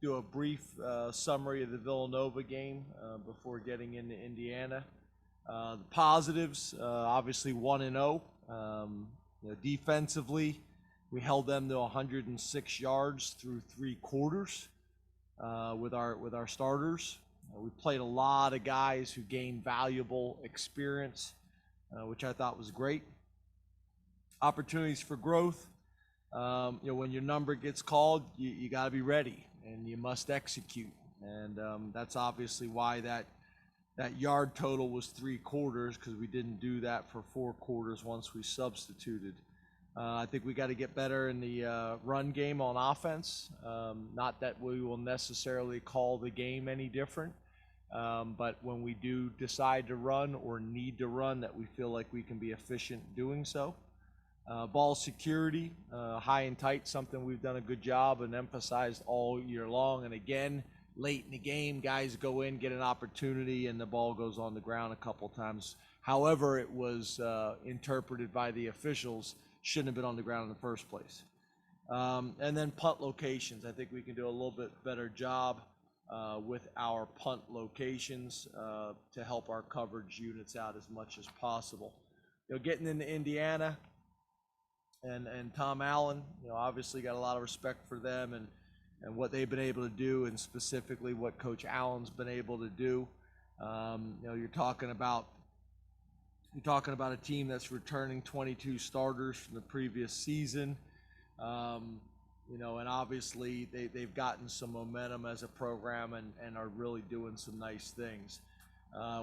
do a brief summary of the Villanova game before getting into Indiana. The positives, obviously 1-0. Defensively, we held them to 106 yards through 3 quarters with our starters. We played a lot of guys who gained valuable experience, which I thought was great. Opportunities for growth. When your number gets called, you got to be ready and you must execute. And that's obviously why that yard total was 3 quarters, because we didn't do that for 4 quarters once we substituted. I think we got to get better in the run game on offense. Not that we will necessarily call the game any different, but when we do decide to run or need to run, that we feel like we can be efficient doing so. Ball security, high and tight, something we've done a good job and emphasized all year long. And again, late in the game, guys go in, get an opportunity, and the ball goes on the ground a couple times. However, it was interpreted by the officials, shouldn't have been on the ground in the first place. And then punt locations. I think we can do a little bit better job with our punt locations to help our coverage units out as much as possible. Getting into Indiana and Tom Allen, obviously got a lot of respect for them and what they've been able to do, and specifically what Coach Allen's been able to do. You're talking about a team that's returning 22 starters from the previous season. And obviously they've gotten some momentum as a program and are really doing some nice things.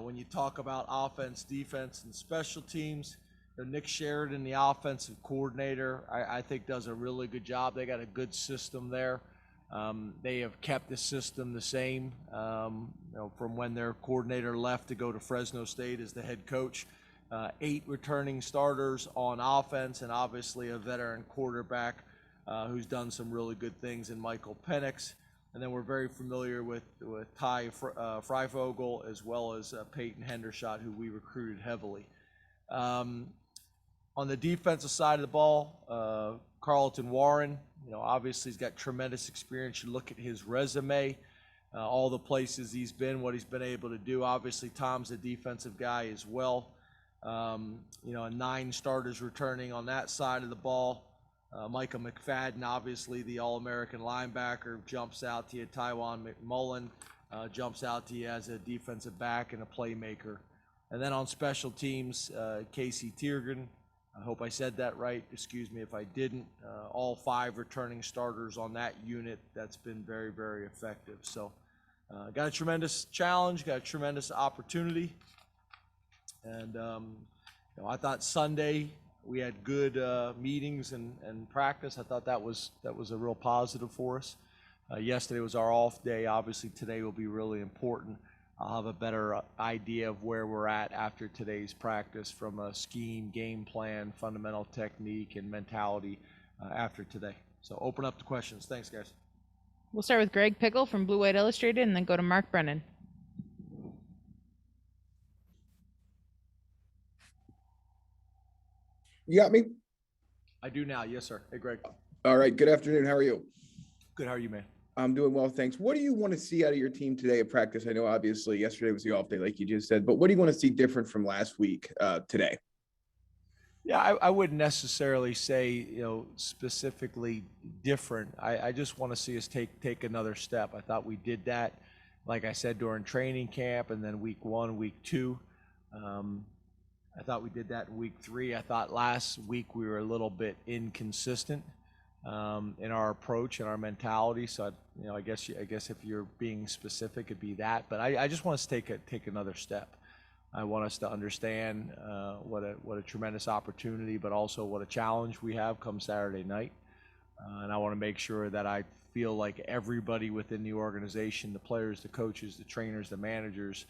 When you talk about offense, defense, and special teams, Nick Sheridan, the offensive coordinator, I think does a really good job. They got a good system there. They have kept the system the same from when their coordinator left to go to Fresno State as the head coach. 8 returning starters on offense, and obviously a veteran quarterback who's done some really good things in Michael Penix. And then we're very familiar with Ty Freifogel as well as Peyton Hendershot, who we recruited heavily. On the defensive side of the ball, Carlton Warren, obviously he's got tremendous experience. You look at his resume, all the places he's been, what he's been able to do. Obviously, Tom's a defensive guy as well. 9 starters returning on that side of the ball. Micah McFadden, obviously the All-American linebacker, jumps out to you. Tywan McMullen jumps out to you as a defensive back and a playmaker. And then on special teams, Casey Tiergan, I hope I said that right. Excuse me if I didn't. All 5 returning starters on that unit. That's been very, very effective. So got a tremendous challenge, got a tremendous opportunity. And I thought Sunday we had good meetings and practice. I thought that was a real positive for us. Yesterday was our off day. Obviously today will be really important. I'll have a better idea of where we're at after today's practice from a scheme, game plan, fundamental technique, and mentality after today. So open up to questions. Thanks, guys. We'll start with Greg Pickle from Blue White Illustrated and then go to Mark Brennan. You got me? I do now. Yes, sir. Hey, Greg. All right. Good afternoon. How are you? Good. How are you, man? I'm doing well, thanks. What do you want to see out of your team today at practice? I know obviously yesterday was the off day, like you just said, but what do you want to see different from last week today? Yeah, I wouldn't necessarily say, specifically different. I just want to see us take another step. I thought we did that, like I said, during training camp, and then week 1, week 2. I thought we did that in week 3. I thought last week we were a little bit inconsistent in our approach and our mentality. So, I guess if you're being specific, it'd be that. But I just want us to take another step. I want us to understand what a tremendous opportunity, but also what a challenge we have come Saturday night. And I want to make sure that I feel like everybody within the organization, the players, the coaches, the trainers, the managers,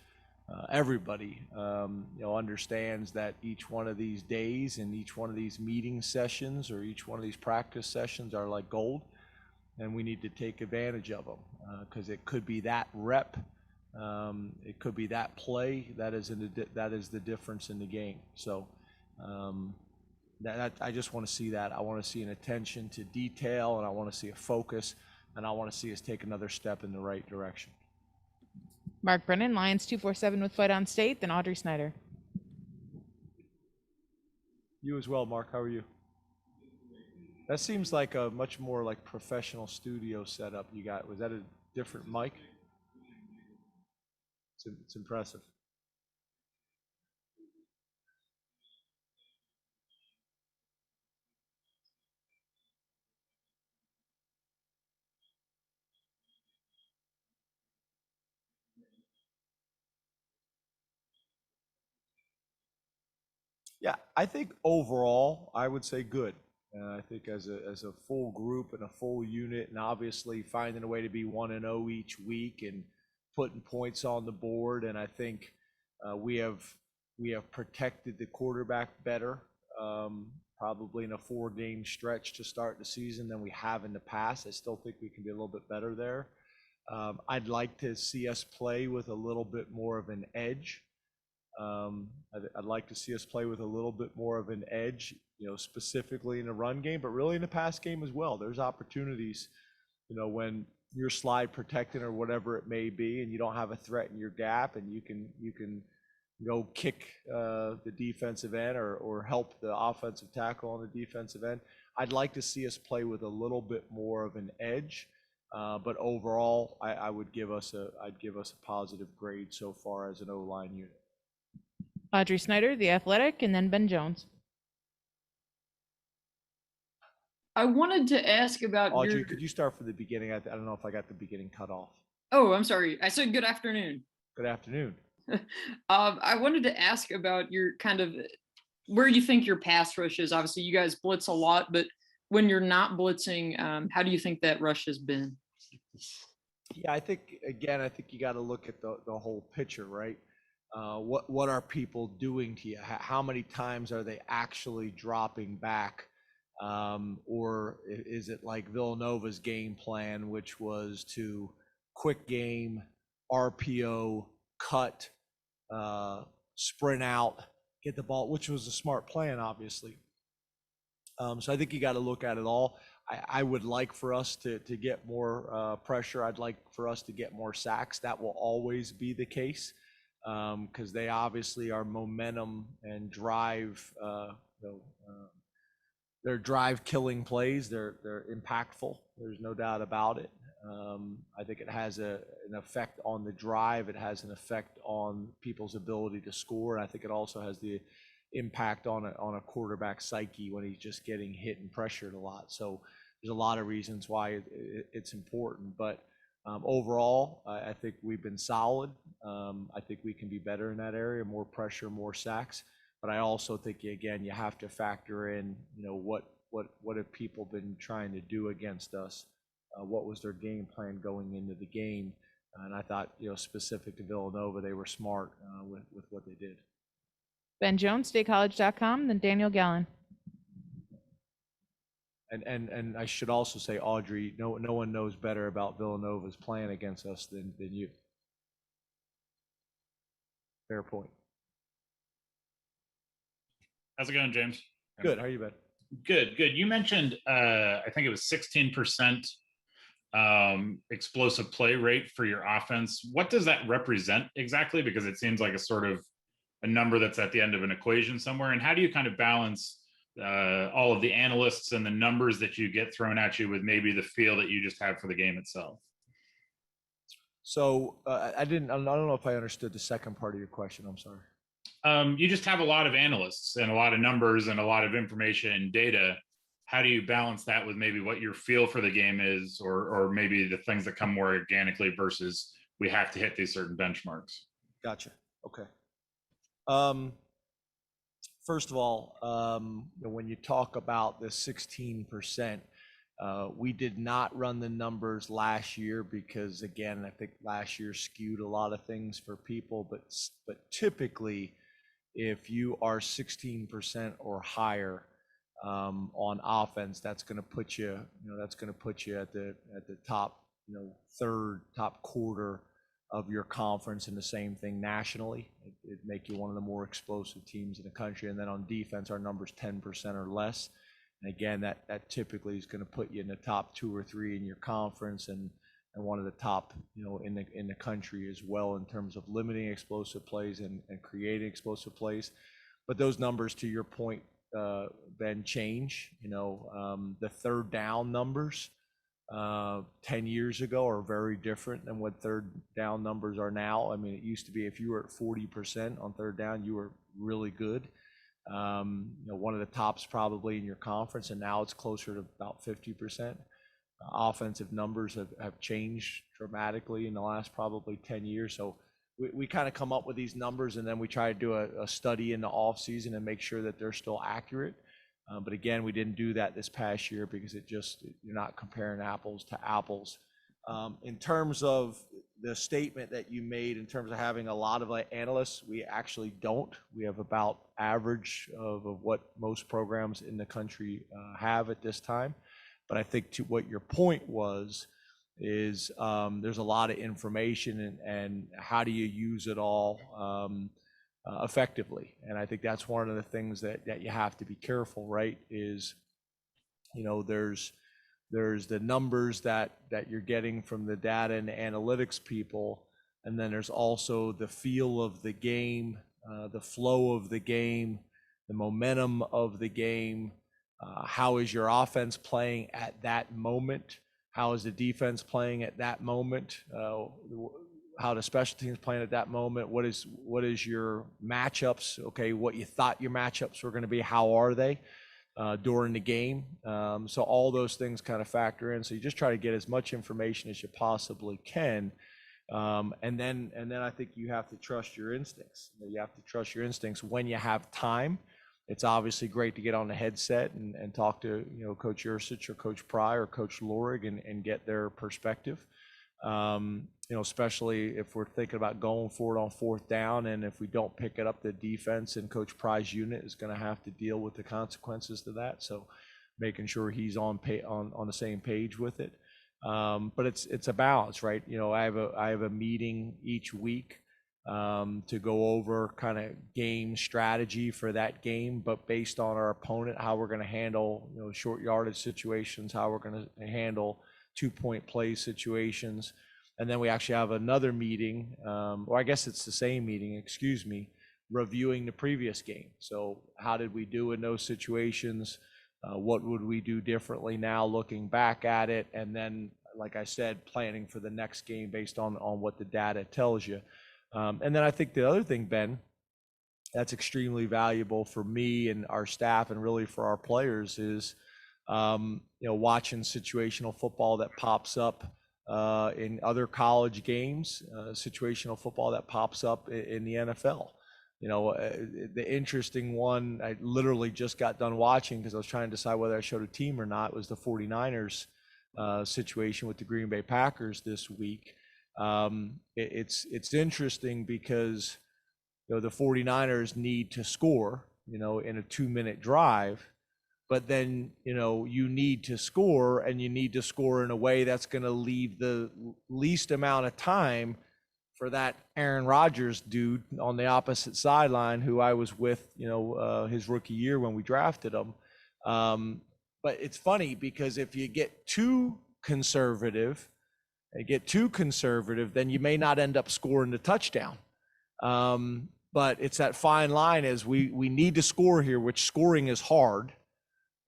everybody, understands that each one of these days and each one of these meeting sessions or each one of these practice sessions are like gold, and we need to take advantage of them because it could be that rep, it could be that play that is the difference in the game. So that I just want to see that. I want to see an attention to detail, and I want to see a focus and I want to see us take another step in the right direction. Mark Brennan, Lions 247 with Fight on State, then Audrey Snyder. You as well, Mark. How are you? That seems like a much more like professional studio setup you got. Was that a different mic? It's impressive. Yeah, I think overall, I would say good. I think as a full group and a full unit, and obviously finding a way to be 1-0 each week and putting points on the board, and I think we have protected the quarterback better, probably in a 4-game stretch to start the season than we have in the past. I still think we can be a little bit better there. I'd like to see us play with a little bit more of an edge. I'd like to see us play with a little bit more of an edge, specifically in the run game, but really in the pass game as well. There's opportunities, when you're slide protecting or whatever it may be, and you don't have a threat in your gap, and you can go kick the defensive end or help the offensive tackle on the defensive end. I'd like to see us play with a little bit more of an edge. But overall, I'd give us a positive grade so far as an O-line unit. Audrey Snyder, The Athletic, and then Ben Jones. I wanted to ask about Audrey, could you start from the beginning? I don't know if I got the beginning cut off. Oh, I'm sorry. I said good afternoon. Good afternoon. I wanted to ask about your kind of where you think your pass rush is. Obviously, you guys blitz a lot, but when you're not blitzing, how do you think that rush has been? Yeah, I think you got to look at the whole picture, right? What are people doing to you? How many times are they actually dropping back? Or is it like Villanova's game plan, which was to quick game, RPO, cut, sprint out, get the ball, which was a smart plan, obviously. So I think you got to look at it all. I would like for us to get more pressure. I'd like for us to get more sacks. That will always be the case because they obviously are momentum and drive. They're drive killing plays. They're impactful. There's no doubt about it. I think it has an effect on the drive. It has an effect on people's ability to score. And I think it also has the impact on a quarterback psyche when he's just getting hit and pressured a lot. So there's a lot of reasons why it's important. But overall, I think we've been solid. I think we can be better in that area, more pressure, more sacks. But I also think, again, you have to factor in, what have people been trying to do against us? What was their game plan going into the game? And I thought, specific to Villanova, they were smart with what they did. Ben Jones, StateCollege.com, then Daniel Gallen. And I should also say, Audrey, no one knows better about Villanova's plan against us than you. Fair point. How's it going, James? Good. How are you, Ben? Good. You mentioned, I think it was 16% explosive play rate for your offense. What does that represent exactly? Because it seems like a sort of a number that's at the end of an equation somewhere. And how do you kind of balance all of the analysts and the numbers that you get thrown at you with maybe the feel that you just have for the game itself? So I don't know if I understood the second part of your question. I'm sorry. You just have a lot of analysts and a lot of numbers and a lot of information and data. How do you balance that with maybe what your feel for the game is, or maybe the things that come more organically versus we have to hit these certain benchmarks? Gotcha. Okay. First of all, when you talk about the 16%, we did not run the numbers last year because, again, I think last year skewed a lot of things for people. But typically, if you are 16% or higher on offense, that's going to put you, at the top, third, top quarter of your conference, and the same thing nationally. It'd make you one of the more explosive teams in the country. And then on defense, our number's 10% or less. And again, that typically is going to put you in the top 2 or 3 in your conference, and one of the top, in the country as well, in terms of limiting explosive plays and creating explosive plays. But those numbers, to your point, Ben, change. The third down numbers 10 years ago are very different than what third down numbers are now. I mean, it used to be if you were at 40% on third down, you were really good. One of the tops probably in your conference, and now it's closer to about 50%. Offensive numbers have changed dramatically in the last probably 10 years. So we kind of come up with these numbers, and then we try to do a study in the off season and make sure that they're still accurate. But again, we didn't do that this past year because you're not comparing apples to apples. In terms of the statement that you made in terms of having a lot of analysts, we actually don't. We have about average of what most programs in the country have at this time. But I think to what your point is there's a lot of information, and how do you use it all effectively? And I think that's one of the things that you have to be careful, right? Is there's the numbers that you're getting from the data and the analytics people, and then there's also the feel of the game, the flow of the game, the momentum of the game. How is your offense playing at that moment? How is the defense playing at that moment? How the special teams playing at that moment? What is your matchups? Okay, what you thought your matchups were going to be, how are they during the game? So all those things kind of factor in. So you just try to get as much information as you possibly can. And then I think you have to trust your instincts. You have to trust your instincts when you have time. It's obviously great to get on the headset and talk to Coach Ursich or Coach Pry or Coach Lorig and get their perspective. Especially if we're thinking about going for it on fourth down, and if we don't pick it up, the defense and Coach Pry's unit is going to have to deal with the consequences to that. So making sure he's on the same page with it. But it's a balance, right? I have a meeting each week to go over kind of game strategy for that game, but based on our opponent, how we're going to handle short yardage situations, how we're going to handle 2-point play situations. And then we actually have another meeting, or I guess it's the same meeting, reviewing the previous game. So how did we do in those situations? What would we do differently now looking back at it? And then, like I said, planning for the next game based on what the data tells you. And then I think the other thing, Ben, that's extremely valuable for me and our staff and really for our players is, watching situational football that pops up in other college games, situational football that pops up in the NFL. The interesting one, I literally just got done watching because I was trying to decide whether I showed a team or not, was the 49ers situation with the Green Bay Packers this week. It's interesting because the 49ers need to score, in a 2-minute drive, but then you need to score, and you need to score in a way that's going to leave the least amount of time for that Aaron Rodgers dude on the opposite sideline, who I was with, his rookie year when we drafted him. But it's funny because if you get too conservative, then you may not end up scoring the touchdown. But it's that fine line as we need to score here, which scoring is hard,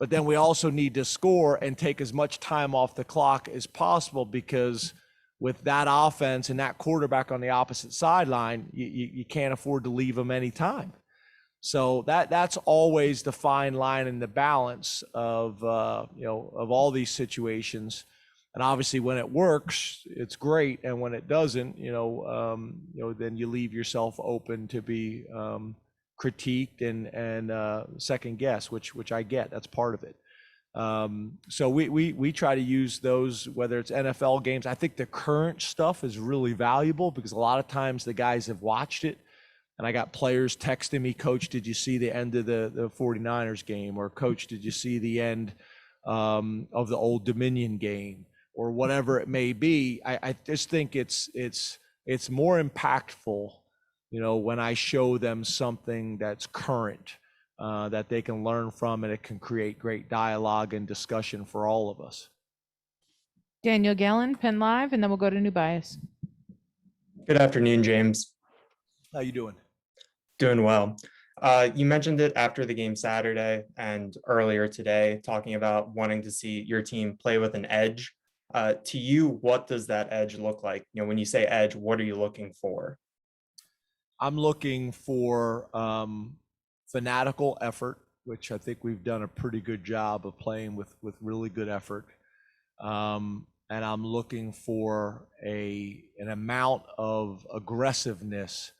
but then we also need to score and take as much time off the clock as possible, because with that offense and that quarterback on the opposite sideline, you can't afford to leave them any time. So that's always the fine line and the balance of all these situations. And obviously, when it works, it's great, and when it doesn't, then you leave yourself open to be critiqued and second guess, which I get. That's part of it. So we try to use those, whether it's NFL games. I think the current stuff is really valuable because a lot of times the guys have watched it, and I got players texting me, "Coach, did you see the end of the 49ers game?" Or, "Coach, did you see the end of the Old Dominion game?" Or whatever it may be. I just think it's more impactful, when I show them something that's current that they can learn from, and it can create great dialogue and discussion for all of us. Daniel Gallen, Penn Live, and then we'll go to New Bias. Good afternoon, James. How you doing? Doing well. You mentioned it after the game Saturday and earlier today, talking about wanting to see your team play with an edge. To you, what does that edge look like? When you say edge, what are you looking for? I'm looking for fanatical effort, which I think we've done a pretty good job of playing with really good effort. And I'm looking for an amount of aggressiveness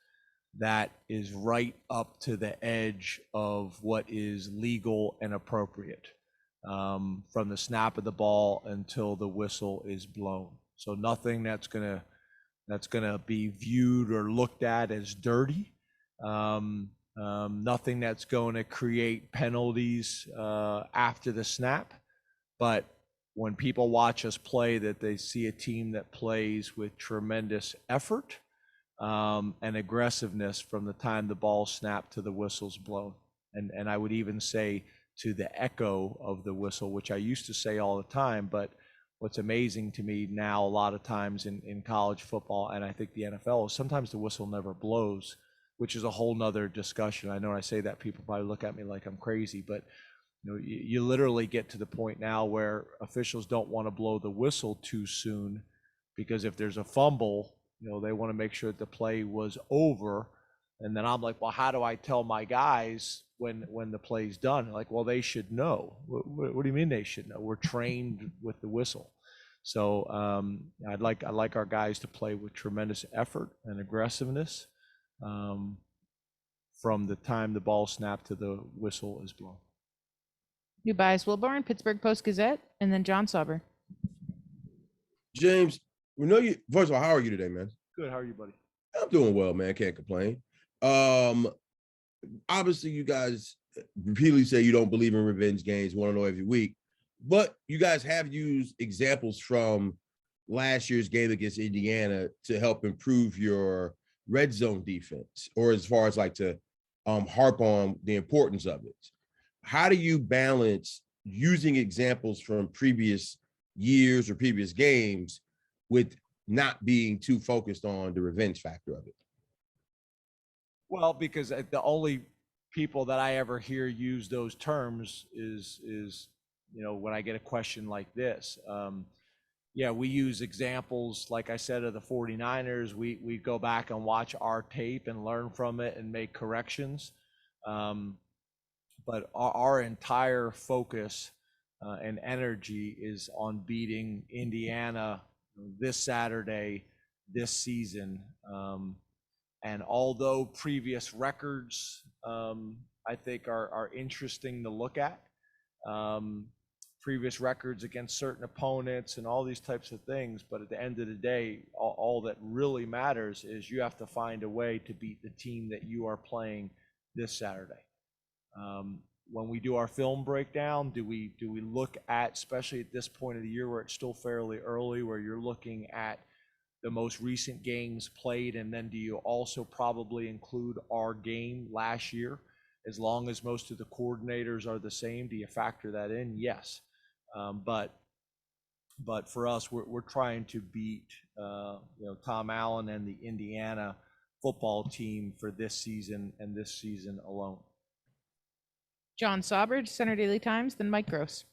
that is right up to the edge of what is legal and appropriate, from the snap of the ball until the whistle is blown. So nothing that's gonna be viewed or looked at as dirty. Nothing that's going to create penalties after the snap. But when people watch us play, that they see a team that plays with tremendous effort and aggressiveness from the time the ball snapped to the whistle's blown. And I would even say to the echo of the whistle, which I used to say all the time, but what's amazing to me now a lot of times in college football, and I think the NFL, is sometimes the whistle never blows, which is a whole nother discussion. I know when I say that, people probably look at me like I'm crazy, but you literally get to the point now where officials don't want to blow the whistle too soon, because if there's a fumble, they want to make sure that the play was over. And then I'm like, well, how do I tell my guys when the play's done? Like, well, they should know. What do you mean they should know? We're trained with the whistle. So I'd like our guys to play with tremendous effort and aggressiveness from the time the ball snapped to the whistle is blown. New Bias Wilborn, Pittsburgh Post-Gazette, and then John Sauber. James, we know you. First of all, how are you today, man? Good. How are you, buddy? I'm doing well, man. Can't complain. Obviously, you guys repeatedly say you don't believe in revenge games, want to know every week, but you guys have used examples from last year's game against Indiana to help improve your red zone defense, or as far as like to harp on the importance of it. How do you balance using examples from previous years or previous games with not being too focused on the revenge factor of it? Well, because the only people that I ever hear use those terms is when I get a question like this. Yeah, we use examples, like I said, of the 49ers. We go back and watch our tape and learn from it and make corrections. But our entire focus and energy is on beating Indiana this Saturday, this season. And although previous records, I think are interesting to look at, previous records against certain opponents and all these types of things, but at the end of the day, all that really matters is you have to find a way to beat the team that you are playing this Saturday. When we do our film breakdown, do we look at, especially at this point of the year where it's still fairly early, where you're looking at the most recent games played, and then do you also probably include our game last year? As long as most of the coordinators are the same, do you factor that in? Yes. But for us, we're trying to beat Tom Allen and the Indiana football team for this season and this season alone. John Sauber, Center Daily Times, then Mike Gross.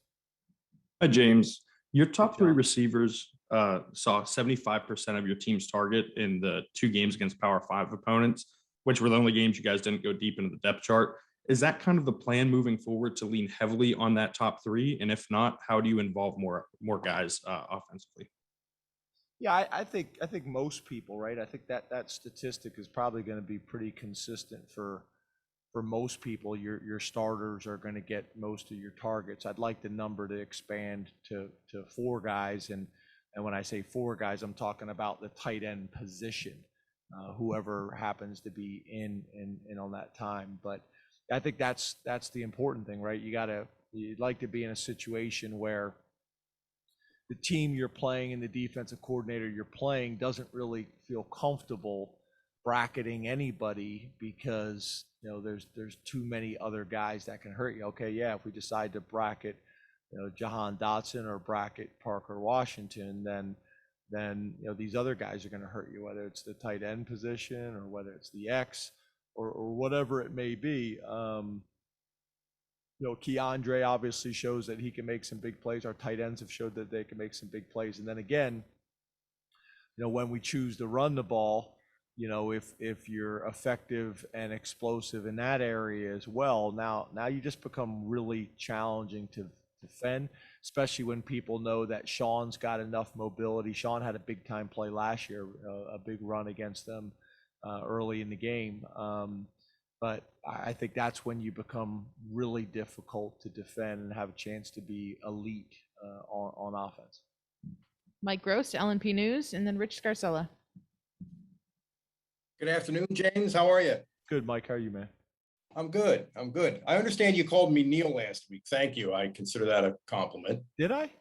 Hi, James. Your top Hey, three John. receivers saw 75% of your team's target in the 2 games against Power 5 opponents, which were the only games you guys didn't go deep into the depth chart. Is that kind of the plan moving forward, to lean heavily on that top 3? And if not, how do you involve more guys offensively? Yeah, I think most people, right? I think that statistic is probably going to be pretty consistent for most people. Your starters are going to get most of your targets. I'd like the number to expand to 4 guys, and when I say 4 guys, I'm talking about the tight end position, whoever happens to be in on that time. But I think that's the important thing, right? You'd like to be in a situation where the team you're playing and the defensive coordinator you're playing doesn't really feel comfortable bracketing anybody because there's too many other guys that can hurt you. Okay, yeah, if we decide to bracket Jahan Dotson or bracket Parker Washington, then these other guys are going to hurt you, whether it's the tight end position or whether it's the X or whatever it may be. Keandre obviously shows that he can make some big plays. Our tight ends have showed that they can make some big plays. And then again, when we choose to run the ball, if you're effective and explosive in that area as well, now you just become really challenging to defend, especially when people know that Sean's got enough mobility. Sean had a big time play last year, a big run against them early in the game. But I think that's when you become really difficult to defend and have a chance to be elite on offense. Mike Gross to LNP News, and then Rich Scarcella. Good afternoon, James. How are you? Good, Mike. How are you, man? I'm good. I understand you called me Neil last week. Thank you. I consider that a compliment. Did I?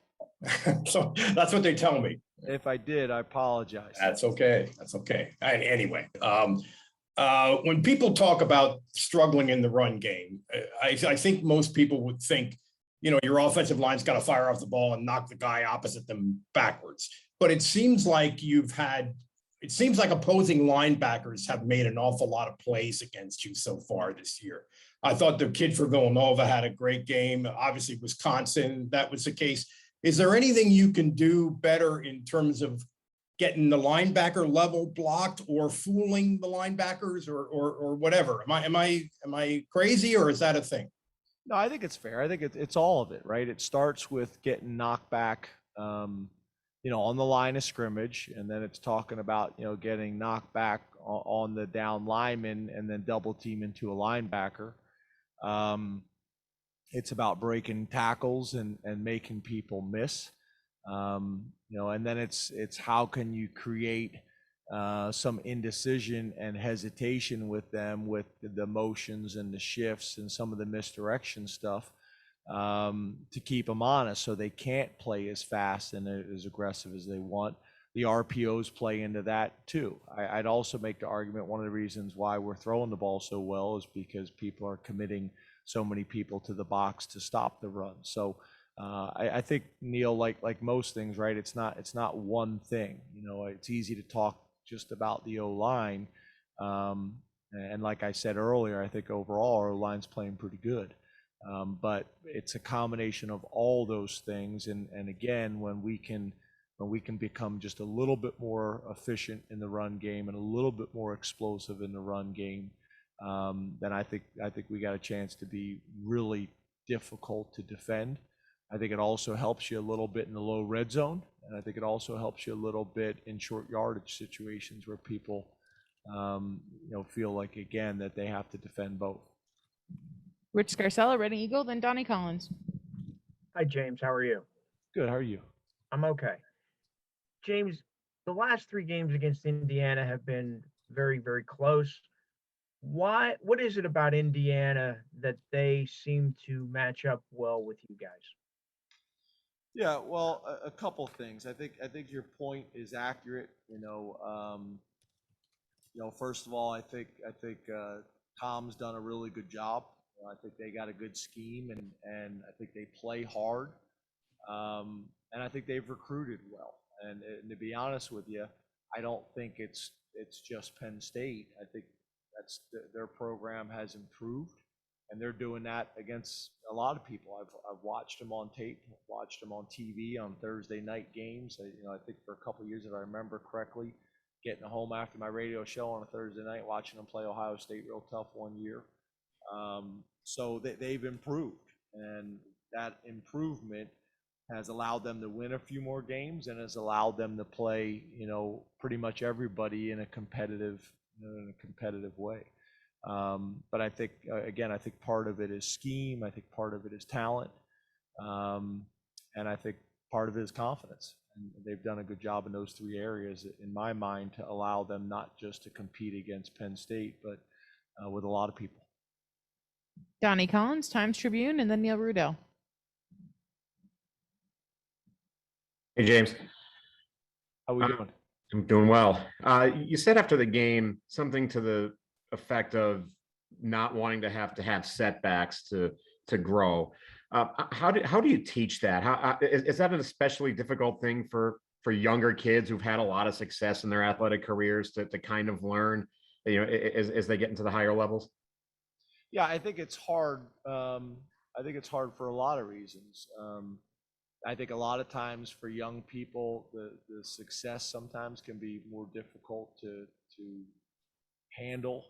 So that's what they tell me. If I did, I apologize. That's okay. Anyway, when people talk about struggling in the run game, I think most people would think, your offensive line's got to fire off the ball and knock the guy opposite them backwards. But it seems like opposing linebackers have made an awful lot of plays against you so far this year. I thought the kid for Villanova had a great game. Obviously, Wisconsin, that was the case. Is there anything you can do better in terms of getting the linebacker level blocked or fooling the linebackers or whatever? Am I crazy, or is that a thing? No, I think it's fair. I think it's all of it, right? It starts with getting knocked back, on the line of scrimmage, and then it's talking about, getting knocked back on the down lineman and then double team into a linebacker. It's about breaking tackles and making people miss. And then it's how can you create some indecision and hesitation with them, with the motions and the shifts and some of the misdirection stuff, to keep them honest so they can't play as fast and as aggressive as they want. The RPOs play into that too. I'd also make the argument one of the reasons why we're throwing the ball so well is because people are committing so many people to the box to stop the run. So I think, Neil, like most things, right? It's not one thing. It's easy to talk just about the O-line. And like I said earlier, I think overall our O-line's playing pretty good. But it's a combination of all those things. And again, when we can become just a little bit more efficient in the run game and a little bit more explosive in the run game, then I think we got a chance to be really difficult to defend. I think it also helps you a little bit in the low red zone, and I think it also helps you a little bit in short yardage situations where people, feel like, again, that they have to defend both. Rich Scarcella, Reading Eagle, then Donnie Collins. Hi, James. How are you? Good. How are you? I'm okay. James, the last 3 games against Indiana have been very, very close. What is it about Indiana that they seem to match up well with you guys? Yeah, well, a couple things. I think your point is accurate. First of all, I think Tom's done a really good job. I think they got a good scheme, and I think they play hard, and I think they've recruited well. And to be honest with you, I don't think it's just Penn State. I think their program has improved, and they're doing that against a lot of people. I've watched them on tape, watched them on TV on Thursday night games. I think for a couple of years, if I remember correctly, getting home after my radio show on a Thursday night, watching them play Ohio State real tough one year. So they've improved, and that improvement has allowed them to win a few more games and has allowed them to play, pretty much everybody in a competitive way. But I think, again, I think part of it is scheme. I think part of it is talent. And I think part of it is confidence. And they've done a good job in those 3 areas, in my mind, to allow them not just to compete against Penn State, but with a lot of people. Donnie Collins, Times Tribune, and then Neil Rudell. Hey, James. How we doing? I'm doing well. You said after the game something to the effect of not wanting to have setbacks to grow. How do you teach that? Is that an especially difficult thing for younger kids who've had a lot of success in their athletic careers to kind of learn, as they get into the higher levels? Yeah, I think it's hard. I think it's hard for a lot of reasons. I think a lot of times for young people, the success sometimes can be more difficult to handle,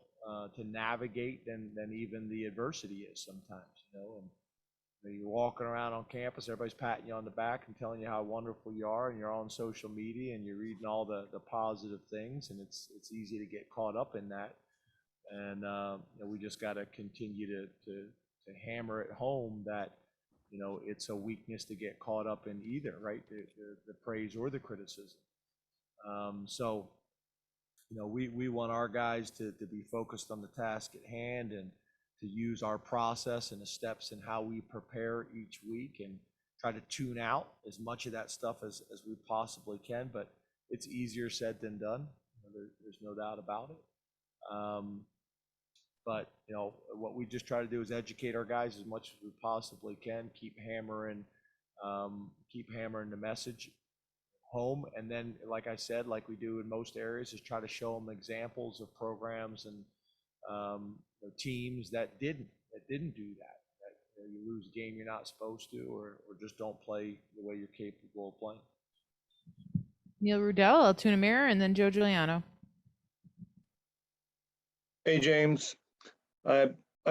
to navigate than even the adversity is sometimes, and you're walking around on campus, everybody's patting you on the back and telling you how wonderful you are, and you're on social media and you're reading all the positive things, and it's easy to get caught up in that. And we just got to continue to hammer it home that it's a weakness to get caught up in either, right? The praise or the criticism. So we want our guys to be focused on the task at hand and to use our process and the steps and how we prepare each week and try to tune out as much of that stuff as we possibly can. But it's easier said than done. There's no doubt about it. But what we just try to do is educate our guys as much as we possibly can, keep hammering the message home, and then, like I said, like we do in most areas, is try to show them examples of programs and teams that didn't do that. That you lose a game you're not supposed to, or just don't play the way you're capable of playing. Neil Rudell, Altoona Mirror, and then Joe Giuliano. Hey, James. I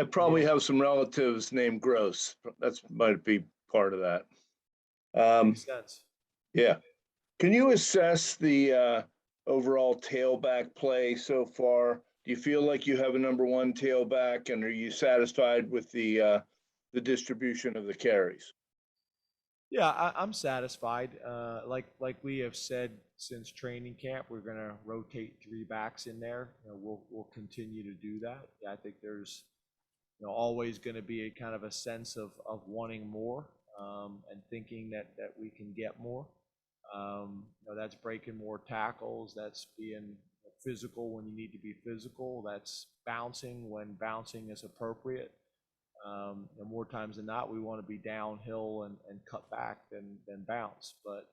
probably have some relatives named Gross. That's might be part of that. Makes sense. Yeah. Can you assess the overall tailback play so far? Do you feel like you have a number one tailback, and are you satisfied with the distribution of the carries? Yeah, I'm satisfied. Like we have said since training camp, we're going to rotate 3 backs in there. We'll continue to do that. Yeah, I think there's always going to be a kind of a sense of wanting more and thinking that we can get more. That's breaking more tackles. That's being physical when you need to be physical. That's bouncing when bouncing is appropriate. And more times than not, we want to be downhill and cut back than bounce. But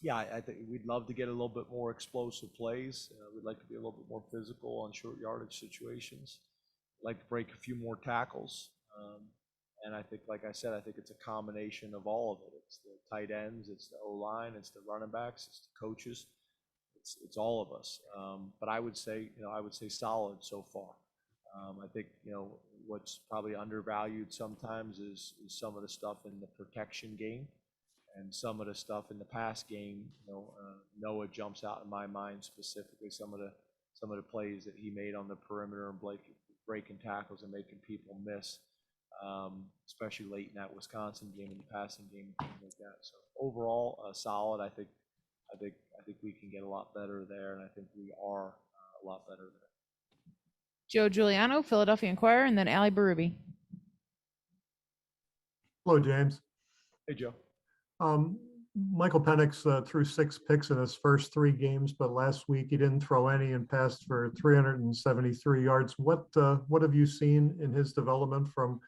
yeah, I think we'd love to get a little bit more explosive plays. We'd like to be a little bit more physical on short yardage situations. We'd like to break a few more tackles. And I think, like I said, I think it's a combination of all of it. It's the tight ends, it's the O-line, it's the running backs, it's the coaches, it's all of us. But I would say solid so far. I think what's probably undervalued sometimes is some of the stuff in the protection game, and some of the stuff in the pass game. Noah jumps out in my mind specifically. Some of the plays that he made on the perimeter and breaking tackles and making people miss, especially late in that Wisconsin game and the passing game, things like that. So overall, solid. I think we can get a lot better there, and I think we are a lot better there. Joe Giuliano, Philadelphia Inquirer, and then Ali Barubi. Hello, James. Hey, Joe. Michael Penix threw 6 picks in his first 3 games, but last week he didn't throw any and passed for 373 yards. What have you seen in his development from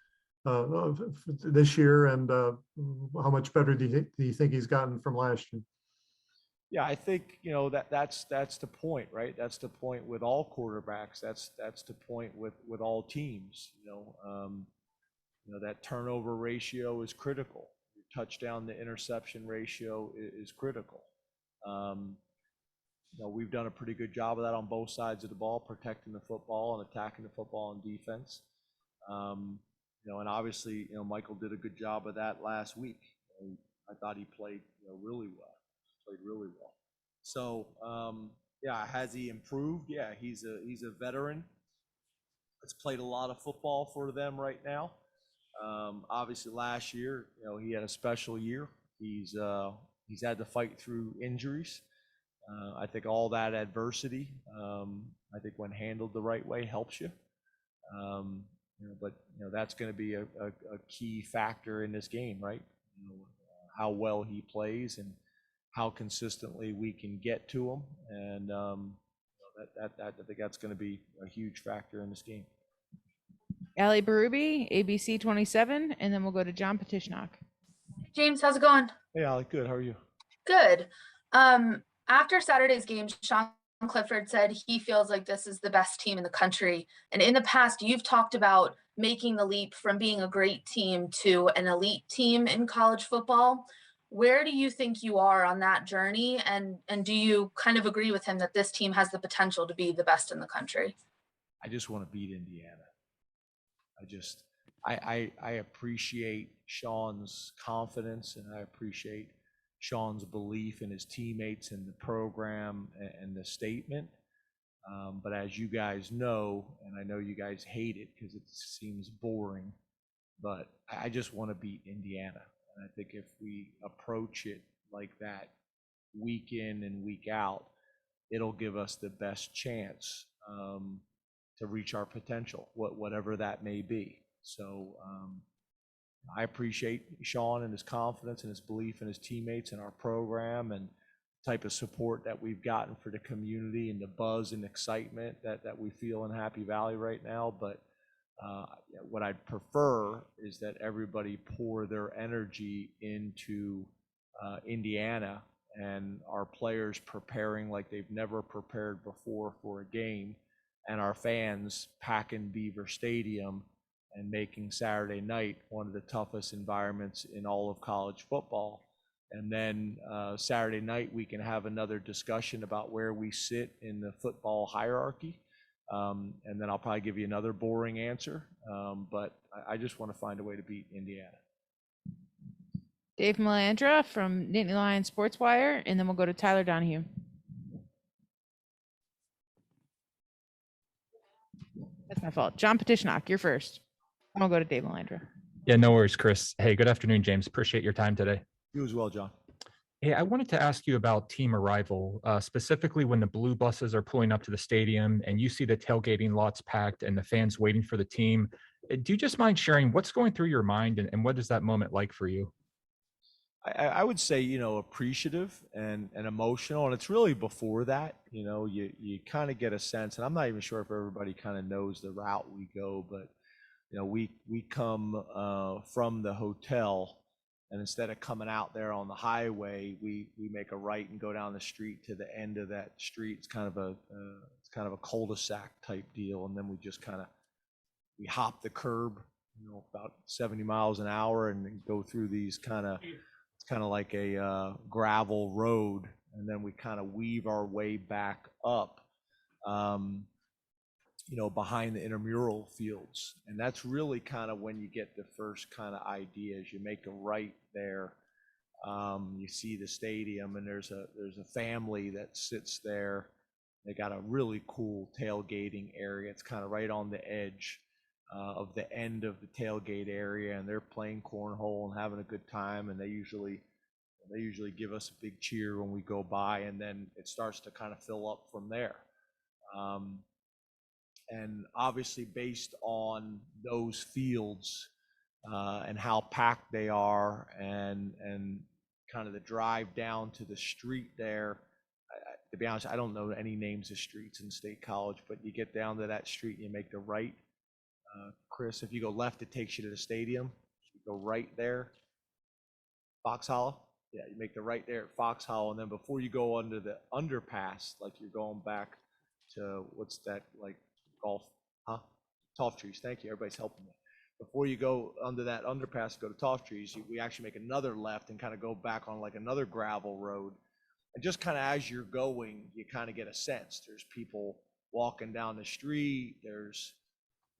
this year, and how much better do you think he's gotten from last year? Yeah, I think that's the point, right? That's the point with all quarterbacks. That's the point with all teams. That turnover ratio is critical. Your touchdown to interception ratio is critical. We've done a pretty good job of that on both sides of the ball, protecting the football and attacking the football on defense. And obviously, Michael did a good job of that last week. I thought he played really well. So yeah, has he improved? Yeah, he's a veteran. Has played a lot of football for them right now. Obviously, last year, he had a special year. He's had to fight through injuries. I think all that adversity, I think when handled the right way, helps you. But that's going to be a key factor in this game, right? How well he plays, and how consistently we can get to them. And I think that's going to be a huge factor in this game. Allie Berube, ABC 27, and then we'll go to John Petishnock. James, how's it going? Hey, Ali, good. How are you? Good. After Saturday's game, Sean Clifford said he feels like this is the best team in the country. And in the past, you've talked about making the leap from being a great team to an elite team in college football. Where do you think you are on that journey? And do you kind of agree with him that this team has the potential to be the best in the country? I just want to beat Indiana. I appreciate Sean's confidence, and I appreciate Sean's belief in his teammates and the program and the statement. But as you guys know, and I know you guys hate it because it seems boring, but I just want to beat Indiana. And I think if we approach it like that week in and week out, it'll give us the best chance to reach our potential, whatever that may be. So I appreciate Sean and his confidence and his belief in his teammates and our program and the type of support that we've gotten for the community and the buzz and excitement that we feel in Happy Valley right now. But what I'd prefer is that everybody pour their energy into Indiana and our players preparing like they've never prepared before for a game, and our fans packing Beaver Stadium and making Saturday night one of the toughest environments in all of college football. And then Saturday night, we can have another discussion about where we sit in the football hierarchy. And then I'll probably give you another boring answer. But I just want to find a way to beat Indiana. Dave Melandra from Nittany Lion Sports Wire, and then we'll go to Tyler Donahue. That's my fault. John Petishnock, you're first. And I'll go to Dave Melandra. Yeah, no worries, Chris. Hey, good afternoon, James. Appreciate your time today. You as well, John. Hey, I wanted to ask you about team arrival, specifically when the blue buses are pulling up to the stadium and you see the tailgating lots packed and the fans waiting for the team. Do you just mind sharing what's going through your mind and what is that moment like for you? I would say, appreciative and emotional. And it's really before that, you kind of get a sense, and I'm not even sure if everybody kind of knows the route we go, but, we come from the hotel, and instead of coming out there on the highway, we make a right and go down the street to the end of that street. It's kind of a cul-de-sac type deal. And then we just we hop the curb, about 70 miles an hour and then go through these it's kind of like a gravel road. And then we kind of weave our way back up, behind the intramural fields. And that's really kind of when you get the first kind of ideas. You make a right there. You see the stadium, and there's a family that sits there. They got a really cool tailgating area. It's kind of right on the edge of the end of the tailgate area, and they're playing cornhole and having a good time. And they usually give us a big cheer when we go by, and then it starts to kind of fill up from there. And obviously, based on those fields and how packed they are, and kind of the drive down to the street there. To be honest, I don't know any names of streets in State College, but you get down to that street and you make the right. Chris, if you go left, it takes you to the stadium. You go right there, Fox Hollow. Yeah, you make the right there at Fox Hollow, and then before you go under the underpass, like you're going back to what's that, like Toff Trees. Thank you. Everybody's helping me. Before you go under that underpass, go to Toff Trees, we actually make another left and kind of go back on like another gravel road. And just kind of as you're going, you kind of get a sense. There's people walking down the street. There's,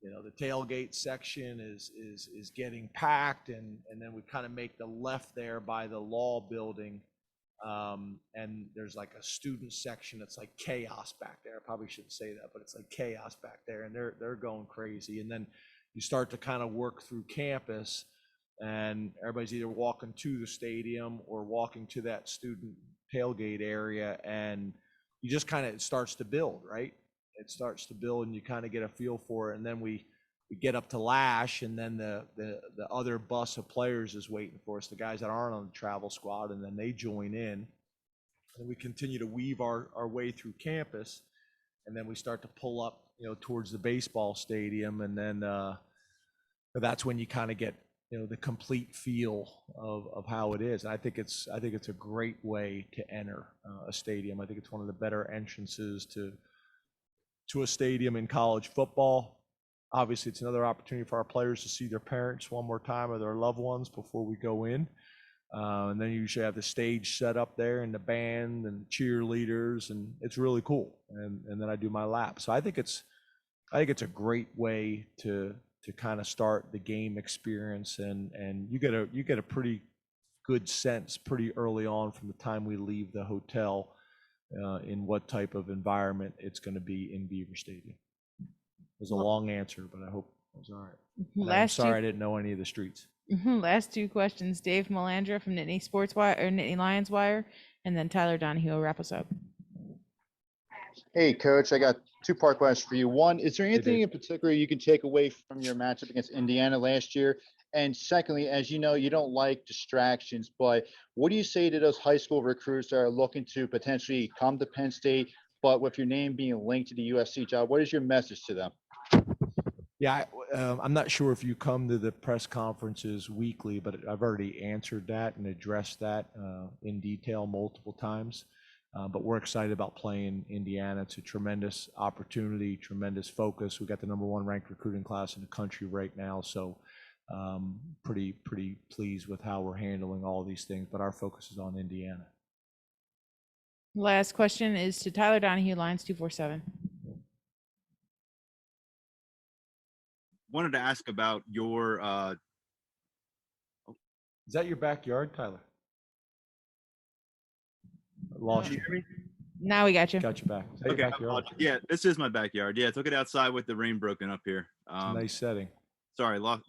the tailgate section is getting packed, and then we kind of make the left there by the law building. And there's like a student section that's like chaos back there. I probably shouldn't say that, but it's like chaos back there, and they're going crazy. And then you start to kind of work through campus, and everybody's either walking to the stadium or walking to that student tailgate area, and you just kind of, it starts to build, right? It starts to build, and you kind of get a feel for it. And then we get up to Lash, and then the other bus of players is waiting for us, the guys that aren't on the travel squad, and then they join in. and we continue to weave our way through campus, and then we start to pull up, towards the baseball stadium, and then that's when you kind of get the complete feel of how it is. And I think it's a great way to enter a stadium. I think it's one of the better entrances to a stadium in college football. Obviously, it's another opportunity for our players to see their parents one more time or their loved ones before we go in. And then you usually have the stage set up there and the band and cheerleaders, and it's really cool. And then I do my lap. So I think it's a great way to kind of start the game experience, and you get a pretty good sense pretty early on from the time we leave the hotel in what type of environment it's going to be in Beaver Stadium. It was a long answer, but I hope it was all right. I'm sorry I didn't know any of the streets. Last two questions. Dave Melandra from Nittany Sports Wire or Nittany Lions Wire, and then Tyler Donahue will wrap us up. Hey, Coach, I got two-part question for you. One, is there anything in particular you can take away from your matchup against Indiana last year? And secondly, as you know, you don't like distractions, but what do you say to those high school recruits that are looking to potentially come to Penn State, but with your name being linked to the USC job? What is your message to them? Yeah, I'm not sure if you come to the press conferences weekly, but I've already answered that and addressed that in detail multiple times. But we're excited about playing Indiana. It's a tremendous opportunity, tremendous focus. We've got the #1 ranked recruiting class in the country right now, so pretty pleased with how we're handling all these things. But our focus is on Indiana. Last question is to Tyler Donahue, Lions 247. Wanted to ask about your Is that your backyard, Tyler? Lost you. Now we got you. Got you back. Is that your okay, backyard? yeah, this is my backyard. Yeah, took it outside with the rain broken up here. It's a nice setting. Sorry, lost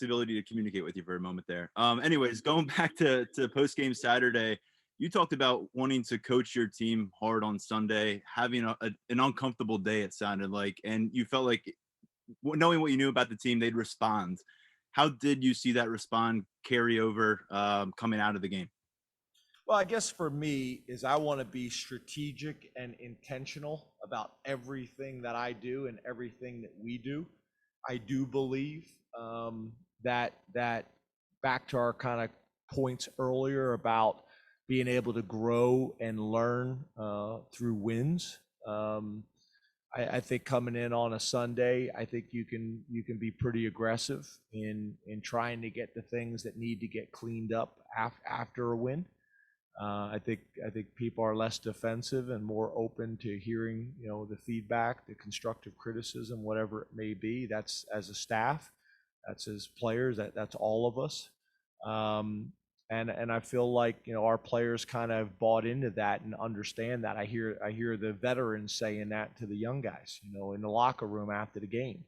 the ability to communicate with you for a moment there. Anyways, going back to post game Saturday, you talked about wanting to coach your team hard on Sunday, having an uncomfortable day, it sounded like, and you felt like, knowing what you knew about the team, they'd respond. How did you see that respond carry over coming out of the game? Well, I guess for me is I want to be strategic and intentional about everything that I do and everything that we do. I do believe that back to our kind of points earlier about being able to grow and learn through wins. I think coming in on a Sunday, I think you can be pretty aggressive in trying to get the things that need to get cleaned up after a win. I think people are less defensive and more open to hearing the feedback, the constructive criticism, whatever it may be. That's as a staff, that's as players, that's all of us. And I feel like our players kind of bought into that and understand that. I hear the veterans saying that to the young guys, in the locker room after the game.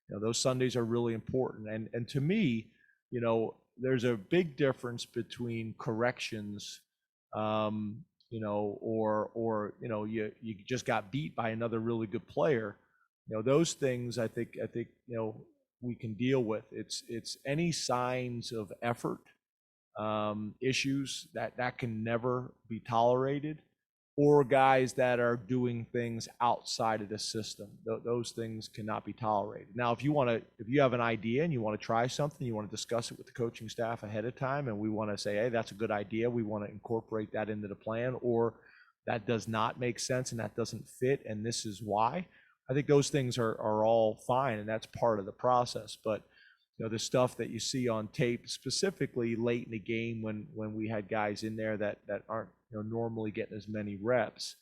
Those Sundays are really important. And to me, there's a big difference between corrections, or you just got beat by another really good player. Those things I think we can deal with. It's any signs of effort, issues that can never be tolerated, or guys that are doing things outside of the system. Those things cannot be tolerated. Now, if you have an idea and you want to try something, you want to discuss it with the coaching staff ahead of time, and we want to say, hey, that's a good idea, we want to incorporate that into the plan, or that does not make sense and that doesn't fit, and this is why. I think those things are all fine, and that's part of the process. But the stuff that you see on tape, specifically late in the game when we had guys in there that aren't normally getting as many reps,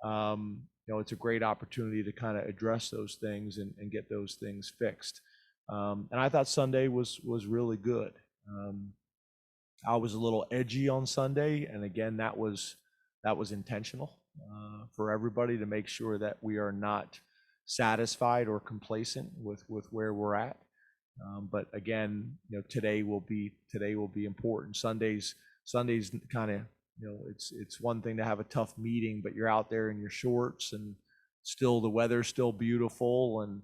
it's a great opportunity to kind of address those things and get those things fixed. And I thought Sunday was really good. I was a little edgy on Sunday, and again, that was intentional for everybody to make sure that we are not satisfied or complacent with where we're at. But again, today will be important. Sundays kind of, it's one thing to have a tough meeting, but you're out there in your shorts and still the weather's still beautiful, and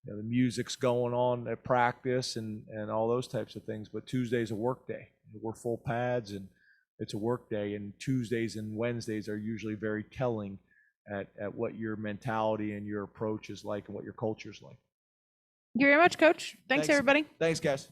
the music's going on at practice and all those types of things. But Tuesday's a work day. We're full pads, and it's a work day, and Tuesdays and Wednesdays are usually very telling at what your mentality and your approach is like and what your culture is like. Thank you very much, Coach. Thanks everybody. Thanks, guys.